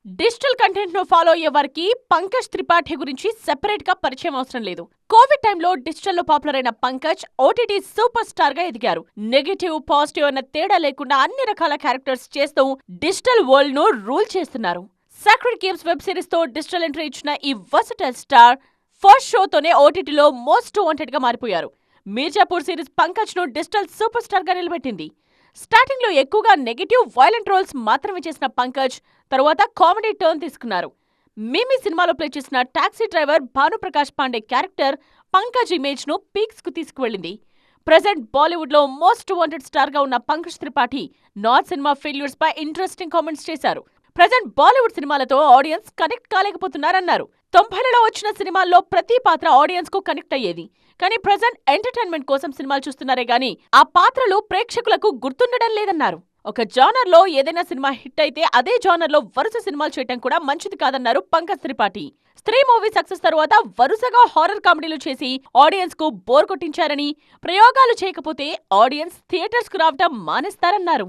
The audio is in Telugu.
డిజిటల్ కంటెంట్ ను ఫాలో అయ్యే వారికి పంకజ్ త్రిపాఠి గురించి సెపరేట్ గా పరిచయం అవసరం లేదు. కోవిడ్ టైంలో డిజిటల్ లో పాపులర్ అయిన పంకజ్ ఓటీటీ సూపర్ స్టార్ గా ఎదిగారు. నెగటివ్, పాజిటివ్ అన్న తేడా లేకుండా అన్ని రకాల క్యారెక్టర్స్ చేస్తూ డిజిటల్ వరల్డ్ ను రూల్ చేస్తున్నారు. సాక్రెడ్ గేమ్స్ వెబ్ సిరీస్ తో డిజిటల్ ఎంట్రీ ఇచ్చిన ఈ వర్సటైల్ స్టార్ ఫస్ట్ షోతోనే ఓటీటీలో మోస్ట్ వాంటెడ్ గా మారిపోయారు. మీర్జాపూర్ సిరీస్ పంకజ్ ను డిజిటల్ సూపర్ స్టార్ గా నిలబెట్టింది. స్టార్టింగ్ లో ఎక్కువగా నెగటివ్, వైలెంట్ రోల్స్ మాత్రమే చేసిన పంకజ్ తరువాత కామెడీ టర్న్ తీసుకున్నారు. మిమి సినిమాలో ప్లే చేసిన taxi driver Bhanuprakash Pandey character Pankaj image ను పీక్స్ కు తీసుకువెళ్ళింది. ప్రెజెంట్ బాలీవుడ్ లో మోస్ట్ వాంటెడ్ స్టార్ గా ఉన్న Pankaj Tripathi north cinema failures పై ఇంట్రెస్టింగ్ కామెంట్స్ చేశారు. ప్రెజెంట్ బాలీవుడ్ సినిమాలతో ఆడియన్స్ కనెక్ట్ కాలేకపోతున్నారన్నారు. 90లలో వచ్చిన సినిమాల్లో ప్రతి పాత్ర ఆడియన్స్ కు కనెక్ట్ అయ్యేది. కానీ ప్రెజెంట్ ఎంటర్టైన్మెంట్ కోసం సినిమాలు చూస్తున్నారే గానీ ఆ పాత్రలు ప్రేక్షకులకు గుర్తుండడం లేదన్నారు. ఒక జానర్ లో ఏదైనా సినిమా హిట్ అయితే అదే జానర్ లో వరుస సినిమాలు చేయటం కూడా మంచిది కాదన్నారు పంకజ్ త్రిపాఠి. స్త్రీ మూవీ సక్సెస్ తరువాత వరుసగా హారర్ కామెడీలు చేసి ఆడియన్స్ కు బోర్ కొట్టించారని, ప్రయోగాలు చేయకపోతే ఆడియన్స్ థియేటర్స్ కు రావటం మానేస్తారన్నారు.